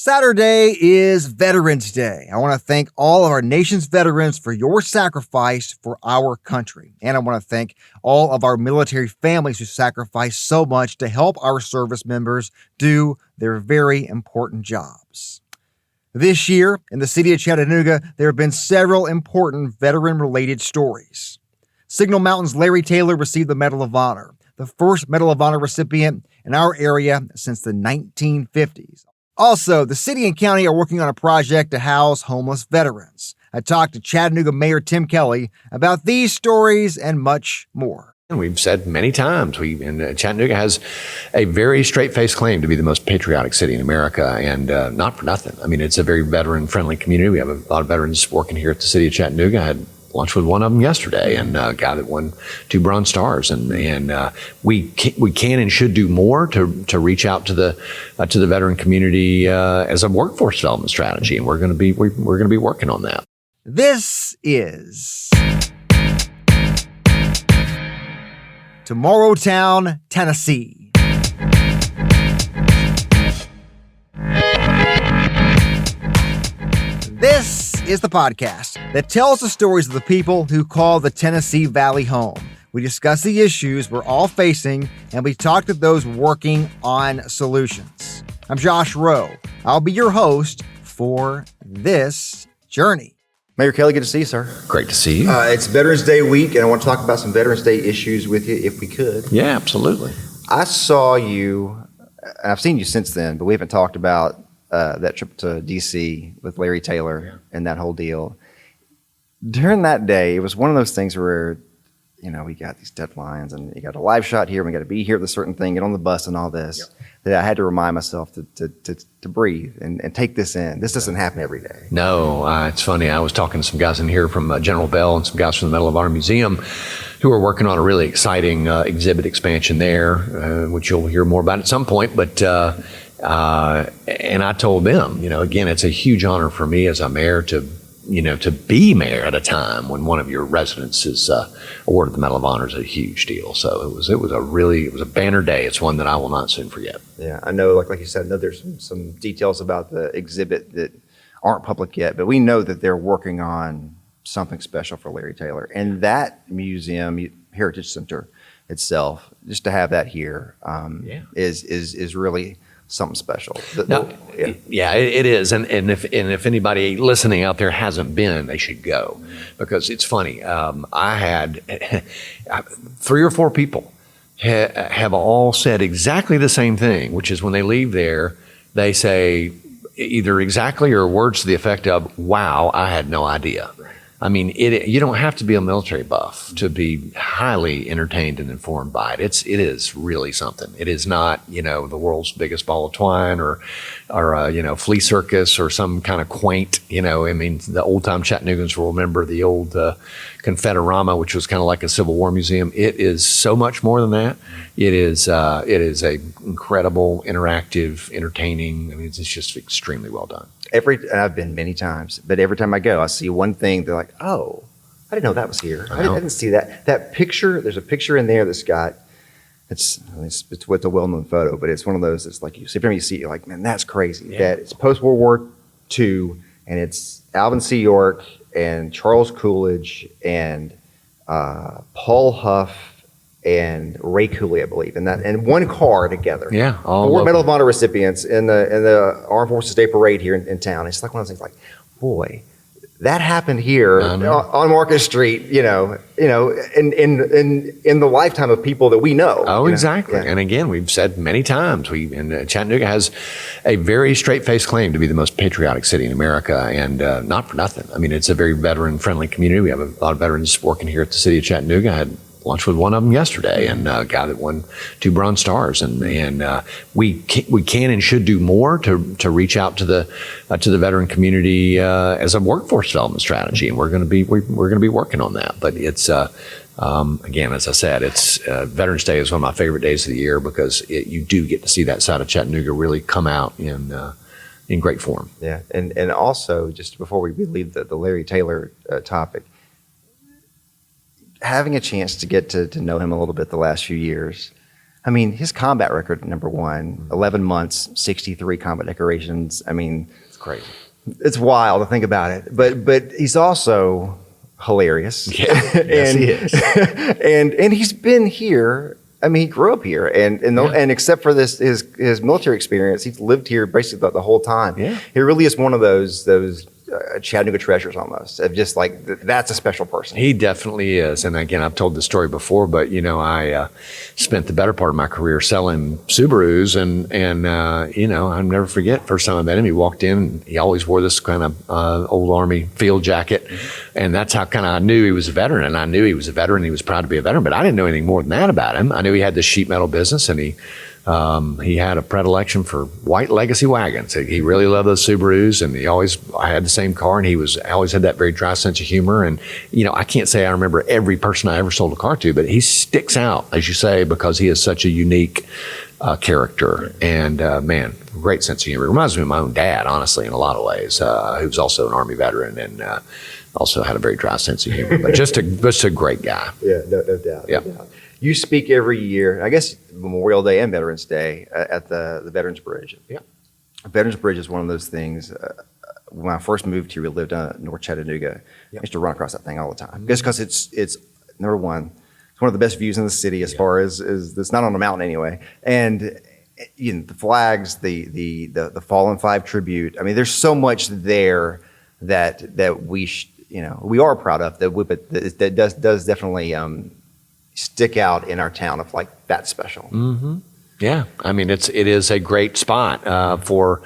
Saturday is Veterans Day. I want to thank all of our nation's veterans for your sacrifice for our country. And I want to thank all of our military families who sacrifice so much to help our service members do their very important jobs. This year, in the city of Chattanooga, there have been several important veteran-related stories. Signal Mountain's Larry Taylor received the Medal of Honor, the first Medal of Honor recipient in our area since the 1950s. Also, the city and county are working on a project to house homeless veterans. I talked to Chattanooga Mayor Tim Kelly about these stories and much more. We've said many times, Chattanooga has a very straight-faced claim to be the most patriotic city in America, and not for nothing. I mean, it's a very veteran-friendly community. We have a lot of veterans working here at the city of Chattanooga. I had lunch with one of them yesterday, and a guy that won 2 Bronze Stars. And we can and should do more to reach out to the veteran community as a workforce development strategy, and we're going to be working on that. This is Tomorrowtown, Tennessee. This is the podcast that tells the stories of the people who call the Tennessee Valley home. We discuss the issues we're all facing, and we talk to those working on solutions. I'm Josh Rowe. I'll be your host for this journey. Mayor Kelly, good to see you, sir. Great to see you. It's Veterans Day week, and I want to talk about some Veterans Day issues with you, if we could. Yeah, absolutely. I saw you, and I've seen you since then, but we haven't talked about that trip to D.C. with Larry Taylor and that whole deal. During that day, it was one of those things where, you know, we got these deadlines and you got a live shot here, and we got to be here at a certain thing, get on the bus and all this, that I had to remind myself to breathe and take this in. This doesn't happen every day. No, it's funny. I was talking to some guys in here from General Bell and some guys from the Medal of Honor Museum who are working on a really exciting exhibit expansion there, which you'll hear more about at some point. But and I told them, you know, again, it's a huge honor for me as a mayor to be mayor at a time when one of your residents is awarded the Medal of Honor is a huge deal. So it was a banner day. It's one that I will not soon forget. Yeah, I know, like you said, I know there's some details about the exhibit that aren't public yet, but we know that they're working on something special for Larry Taylor. And that museum, Heritage Center itself, just to have that here is really something special. It is. And if anybody listening out there hasn't been, they should go, because it's funny. I had 3 or 4 people have all said exactly the same thing, which is when they leave there, they say either exactly or words to the effect of, "Wow, I had no idea." I mean, you don't have to be a military buff to be highly entertained and informed by it. It is really something. It is not, you know, the world's biggest ball of twine or flea circus or some kind of quaint, you know, I mean, the old time Chattanoogans will remember the old Confederama, which was kind of like a Civil War museum. It is so much more than that. It is a incredible, interactive, entertaining. I mean, it's just extremely well done. And I've been many times, but every time I go, I see one thing. They're like, "Oh, I didn't know that was here. I didn't see that. That picture. There's a picture in there that's got. It's with a well-known photo, but it's one of those. It's like every time you see it, you're like, man, that's crazy. Yeah. That it's post World War II, and it's Alvin C. York and Charles Coolidge and Paul Huff and Ray Cooley, I believe, and one car together. Yeah, all 4 Medal of Honor recipients in the Armed Forces Day Parade here in town. It's like one of those things. Like, boy, that happened here on Market Street. You know, in the lifetime of people that we know. Oh, exactly. Yeah. And again, we've said many times, Chattanooga has a very straight-faced claim to be the most patriotic city in America, and not for nothing. I mean, it's a very veteran-friendly community. We have a lot of veterans working here at the city of Chattanooga. I had lunch with one of them yesterday, and a guy that won 2 Bronze Stars. And we can and should do more to reach out to the veteran community as a workforce development strategy, and we're going to be working on that. But it's again, as I said, it's Veterans Day is one of my favorite days of the year, because you do get to see that side of Chattanooga really come out in great form. Yeah, and also, just before we leave the Larry Taylor topic, having a chance to get to know him a little bit the last few years, I mean, his combat record, number one, 11 months, 63 combat decorations. I mean, It's crazy. it's wild to think about it. But he's also hilarious. Yeah, yes, he is. and he's been here. I mean, he grew up here, and except for his military experience, he's lived here basically the whole time. Yeah. He really is one of those Chattanooga treasures almost, of just like that's a special person. He definitely is. And again, I've told this story before, but I spent the better part of my career selling Subarus, and I'll never forget first time I met him. He walked in, and he always wore this kind of old Army field jacket, and that's how kind of I knew he was a veteran. And I knew he was a veteran. He was proud to be a veteran, but I didn't know anything more than that about him. I knew he had this sheet metal business, and he had a predilection for white legacy wagons. He really loved those Subarus, and I had the same car, and he always had that very dry sense of humor. And, I can't say I remember every person I ever sold a car to, but he sticks out, as you say, because he is such a unique character. And, man, great sense of humor. It reminds me of my own dad, honestly, in a lot of ways, who was also an Army veteran and also had a very dry sense of humor, but just a great guy. Yeah, no doubt. Yeah. No doubt. You speak every year, I guess Memorial Day and Veterans Day, at the Veterans Bridge. Yeah. Veterans Bridge is one of those things. When I first moved here, we lived in North Chattanooga. I used to run across that thing all the time. Just because it's number one, it's one of the best views in the city as far as it's not on a mountain anyway. And the flags, the Fallen Five tribute. I mean, there's so much there that we we are proud of, that does definitely stick out in our town of like that's special. Mm-hmm. Yeah, I mean it is a great spot for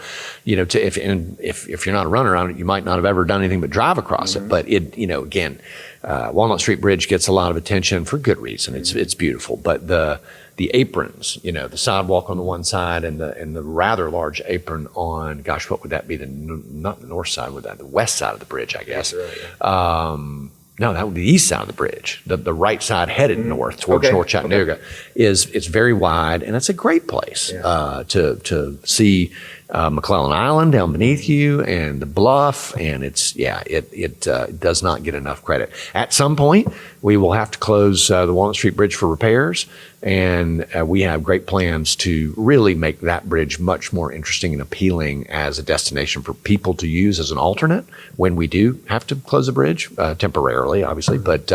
if you're not a runner, you might not have ever done anything but drive across it. But again, Walnut Street Bridge gets a lot of attention for good reason. It's beautiful, but the aprons, the sidewalk on the one side and the rather large apron on, gosh, what would that be? Not the north side, would that the west side of the bridge, I guess. That's right, yeah. No, that would be the east side of the bridge. The right side headed north towards North Chattanooga it's very wide, and it's a great place to see McClellan Island down beneath you and the bluff, and it does not get enough credit. At some point, we will have to close the Walnut Street Bridge for repairs, and we have great plans to really make that bridge much more interesting and appealing as a destination for people to use as an alternate when we do have to close the bridge temporarily, obviously, but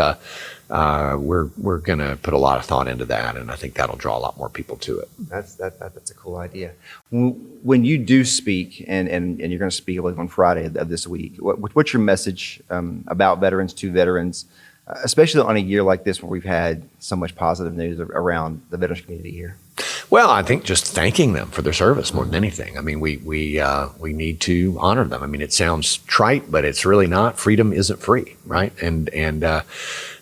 we're going to put a lot of thought into that, and I think that'll draw a lot more people to it. That's a cool idea. When you do speak, and you're going to speak on Friday of this week, what's your message about veterans to veterans, especially on a year like this where we've had so much positive news around the veterans community here? Well, I think just thanking them for their service more than anything. I mean, we need to honor them. I mean, it sounds trite, but it's really not. Freedom isn't free, right? And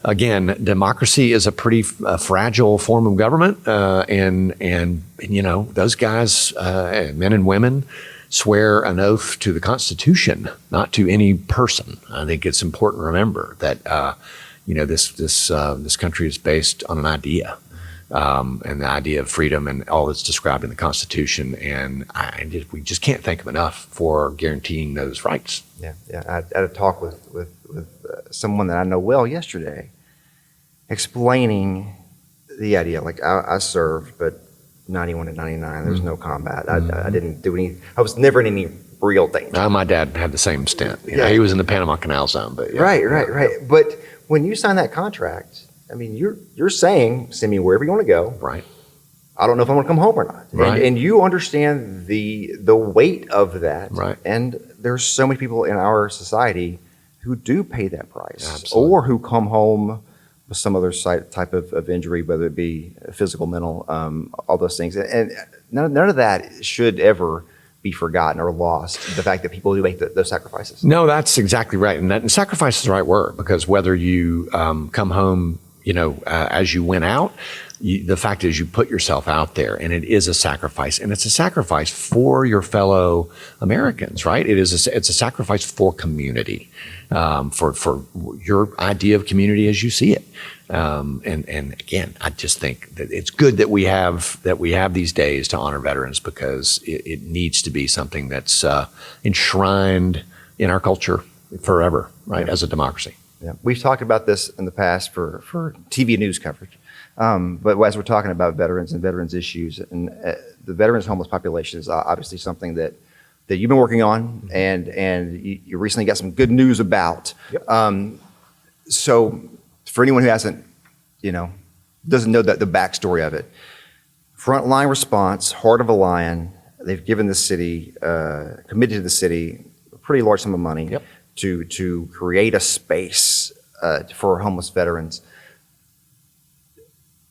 again, democracy is a pretty fragile form of government, and those guys, men and women, swear an oath to the Constitution, not to any person. I think it's important to remember that this country is based on an idea. And the idea of freedom and all that's described in the Constitution, and we just can't thank them enough for guaranteeing those rights. Yeah. I had a talk with someone that I know well yesterday, explaining the idea. Like I served, but 91 and 99, there was no combat. I didn't do any. I was never in any real danger. My dad had the same stint. He was in the Panama Canal Zone, but right. But when you sign that contract, I mean, you're saying, send me wherever you want to go. Right. I don't know if I'm going to come home or not. Right. And you understand the weight of that. Right. And there's so many people in our society who do pay that price. Absolutely. Or who come home with some other type of injury, whether it be physical, mental, all those things. And none of that should ever be forgotten or lost, the fact that people do make those sacrifices. No, that's exactly right. And sacrifice is the right word, because whether you come home as you went out, the fact is you put yourself out there, and it is a sacrifice, and it's a sacrifice for your fellow Americans, right? It's a sacrifice for community, for your idea of community as you see it. And again, I just think that it's good that we have these days to honor veterans, because it needs to be something that's enshrined in our culture forever, right? As a democracy. Yeah. We've talked about this in the past for TV news coverage. But as we're talking about veterans and veterans issues, and the veterans homeless population is obviously something that you've been working on, and you recently got some good news about. Yep. So for anyone who hasn't, doesn't know the backstory of it, Frontline Response, Heart of a Lion, they've given the city, committed to the city, a pretty large sum of money Yep. to create a space for homeless veterans.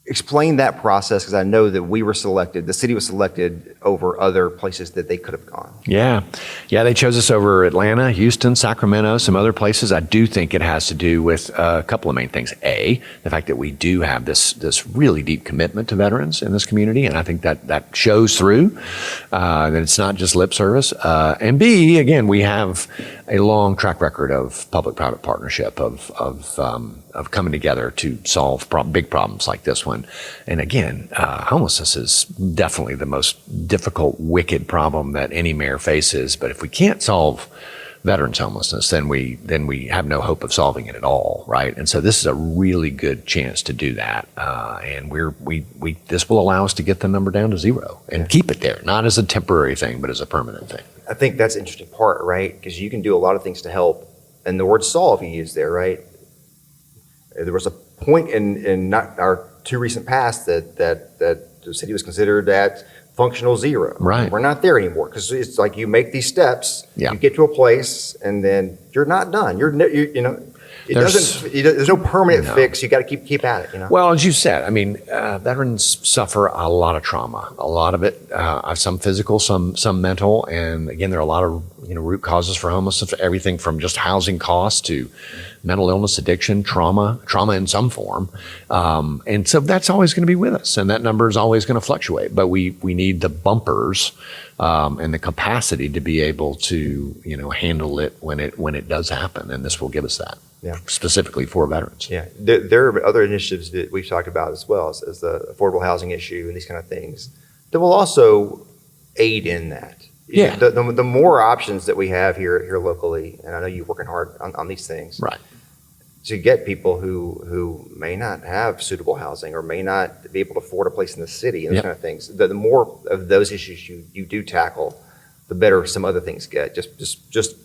Explain that process, because I know that the city was selected over other places that they could have gone. Yeah. They chose us over Atlanta, Houston, Sacramento, some other places. I do think it has to do with a couple of main things. A, the fact that we do have this really deep commitment to veterans in this community, and I think that shows through, that it's not just lip service. And B, again, we have a long track record of public-private partnership, of coming together to solve big problems like this one. And again, homelessness is definitely the most difficult, wicked problem that any mayor faces. But if we can't solve veterans homelessness, then we have no hope of solving it at all, right? And so this is a really good chance to do that. And this will allow us to get the number down to 0 and keep it there, not as a temporary thing, but as a permanent thing. I think that's the interesting part, right? Because you can do a lot of things to help, and the word solve you use there, right? There was a point in not our too recent past that the city was considered at functional 0. Right. We're not there anymore, because it's like you make these steps, Yeah. you get to a place, and then you're not done. There's no permanent fix. You got to keep at it. Well, as you said, I mean, veterans suffer a lot of trauma. A lot of it, some physical, some mental, and again, there are a lot of root causes for homelessness. Everything from just housing costs to mental illness, addiction, trauma in some form, and so that's always going to be with us, and that number is always going to fluctuate. But we need the bumpers and the capacity to be able to handle it when it does happen, and this will give us that. Yeah. Specifically for veterans. Yeah, there are other initiatives that we've talked about as well as the affordable housing issue and these kind of things that will also aid in that. Yeah. The more options that we have here locally, and I know you're working hard on these things, Right. to get people who may not have suitable housing or may not be able to afford a place in the city and those kind of things. The more of those issues you do tackle, the better some other things get. Just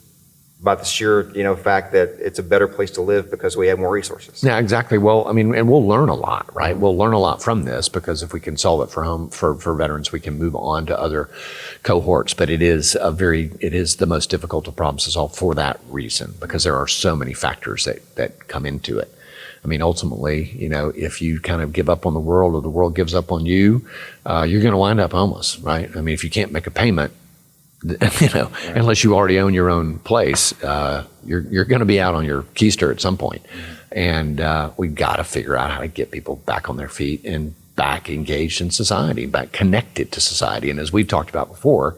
by the sheer fact that it's a better place to live because we have more resources. Yeah, exactly. Well, I mean, and we'll learn a lot, right? We'll learn a lot from this, because if we can solve it for veterans, we can move on to other cohorts. But it is the most difficult of problems to solve for that reason, because there are so many factors that come into it. I mean, ultimately, if you kind of give up on the world or the world gives up on you, you're going to wind up homeless, right? I mean, if you can't make a payment, unless you already own your own place, you're going to be out on your keister at some point. And we've got to figure out how to get people back on their feet and back engaged in society, back connected to society. And as we've talked about before,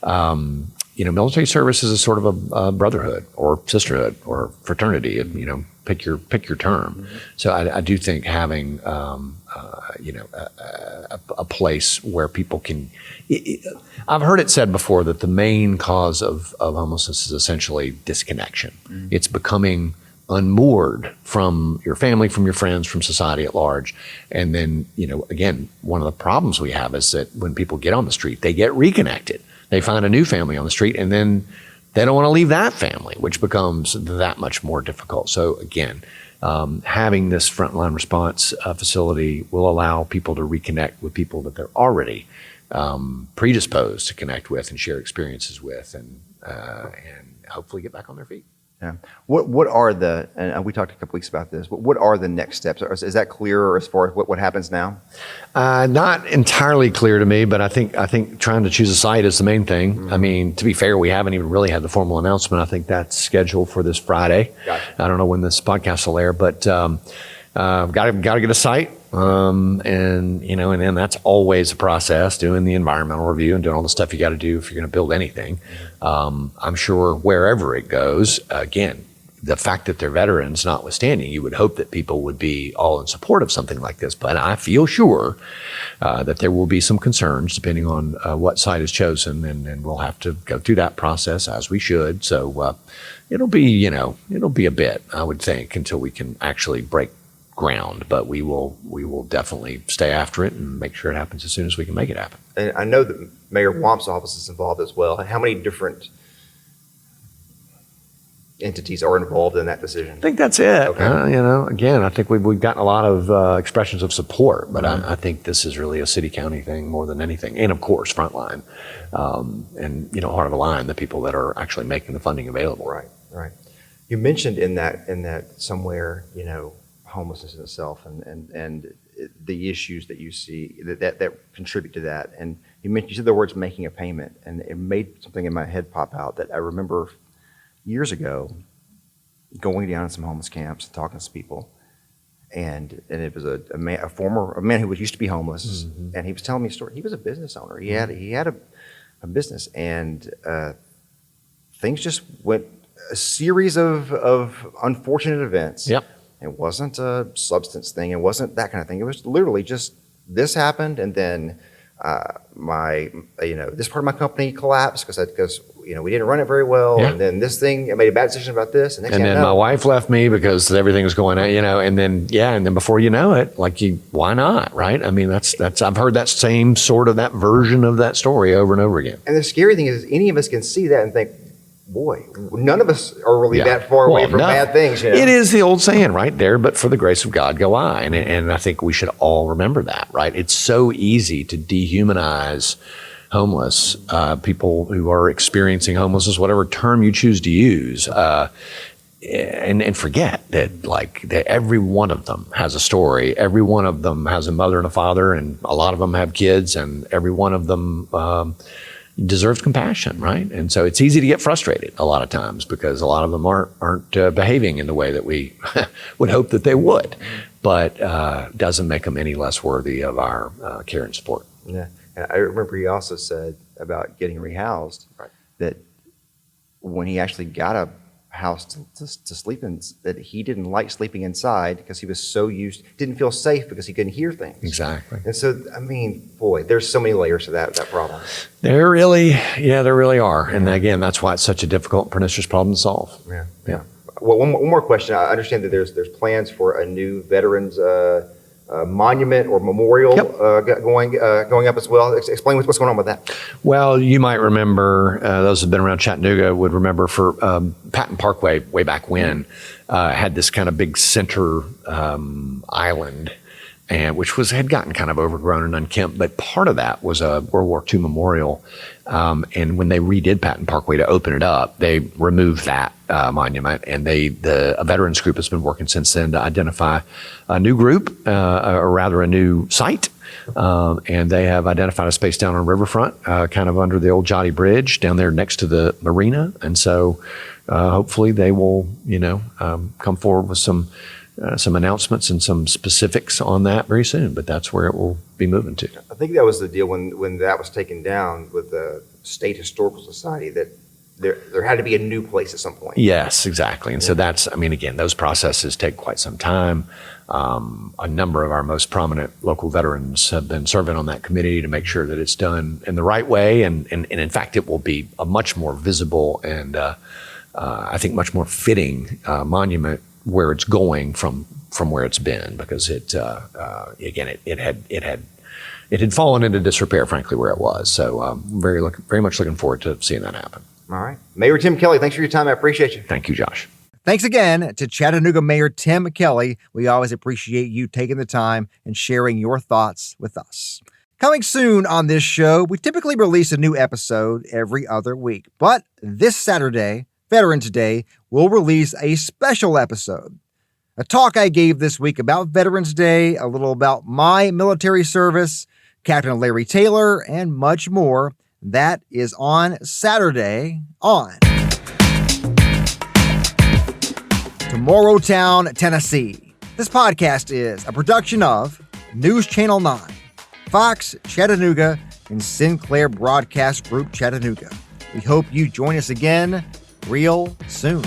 military service is a sort of a brotherhood or sisterhood or fraternity. Pick your term. So I do think having a place where people can. I've heard it said before that the main cause of homelessness is essentially disconnection. It's becoming unmoored from your family, from your friends, from society at large. And then, again, one of the problems we have is that when people get on the street, they get reconnected. They find a new family on the street, and then they don't want to leave that family, which becomes that much more difficult. So again, having this frontline response facility will allow people to reconnect with people that they're already predisposed to connect with and share experiences with, and hopefully get back on their feet. Yeah. What are and we talked a couple weeks about this, but what are the next steps? Is that clearer as far as what happens now? Not entirely clear to me, but I think trying to choose a site is the main thing. I mean, to be fair, we haven't even really had the formal announcement. I think that's scheduled for this Friday. I don't know when this podcast will air, but got to get a site. And then that's always a process, doing the environmental review and doing all the stuff you got to do if you're going to build anything. I'm sure wherever it goes, again, the fact that they're veterans notwithstanding, you would hope that people would be all in support of something like this. But I feel sure that there will be some concerns depending on what site is chosen, and we'll have to go through that process as we should. So it'll be a bit, I would think, until we can actually break ground, but we will definitely stay after it and make sure it happens as soon as we can make it happen. And I know that Mayor Wamp's office is involved as well. How many different entities are involved in that decision? I think that's it. Okay. Again, I think we've gotten a lot of expressions of support, but I think this is really a city-county thing more than anything. And of course, Frontline, and Heart of the Line, the people that are actually making the funding available. Right. You mentioned in that somewhere, homelessness in itself and the issues that you see that contribute to that. And you said the words "making a payment," and it made something in my head pop out that I remember years ago going down to some homeless camps and talking to some people, and it was a man who used to be homeless, and he was telling me a story. He was a business owner. He had a business, and things just went a series of unfortunate events. Yep. It wasn't a substance thing. It wasn't that kind of thing. It was literally just this happened, and then this part of my company collapsed because we didn't run it very well, and then this thing, I made a bad decision about this, and then my wife left me because everything was going on, and then before you know it, why not, right? I mean, that's I've heard that same sort of that version of that story over and over again. And the scary thing is, any of us can see that and think, boy, none of us are really that far away from bad things. It is the old saying, right? There, but for the grace of God, go I. And I think we should all remember that, right? It's so easy to dehumanize homeless people who are experiencing homelessness, whatever term you choose to use, and forget that every one of them has a story. Every one of them has a mother and a father, and a lot of them have kids, and every one of them deserves compassion, right? And so it's easy to get frustrated a lot of times because a lot of them aren't behaving in the way that we would hope that they would, but doesn't make them any less worthy of our care and support. Yeah, and I remember he also said about getting rehoused, that when he actually got a house to sleep in, that he didn't like sleeping inside because he was so didn't feel safe because he couldn't hear things. Exactly. And so, I mean, boy, there's so many layers to that problem. There really are. And again, that's why it's such a difficult, pernicious problem to solve. Yeah. Well, one more question. I understand that there's plans for a new veterans monument or memorial going up as well. Explain what's going on with that. Well, you might remember, those who've been around Chattanooga would remember for Patton Parkway way back when had this kind of big center island, and which had gotten kind of overgrown and unkempt. But part of that was a World War II memorial. And when they redid Patton Parkway to open it up, they removed that monument, and a veterans group has been working since then to identify a new group, or rather a new site. And they have identified a space down on Riverfront, kind of under the old Jotty Bridge down there next to the marina. And so hopefully they will, come forward with some announcements and some specifics on that very soon, but that's where it will be moving to. I think that was the deal when that was taken down with the State Historical Society, that there had to be a new place at some point. Yes, exactly. And so again, those processes take quite some time. A number of our most prominent local veterans have been serving on that committee to make sure that it's done in the right way. And in fact, it will be a much more visible and I think much more fitting monument where it's going from where it's been, because it had fallen into disrepair, frankly, where it was. So very much looking forward to seeing that happen. All right. Mayor Tim Kelly, thanks for your time. I appreciate you. Thank you, Josh. Thanks again to Chattanooga Mayor Tim Kelly. We always appreciate you taking the time and sharing your thoughts with us. Coming soon on this show, we typically release a new episode every other week, but this Saturday, Veterans Day, we'll release a special episode. A talk I gave this week about Veterans Day, a little about my military service, Captain Larry Taylor, and much more. That is on Saturday on Tomorrowtown, Tennessee. This podcast is a production of NewsChannel 9, Fox Chattanooga, and Sinclair Broadcast Group Chattanooga. We hope you join us again real soon.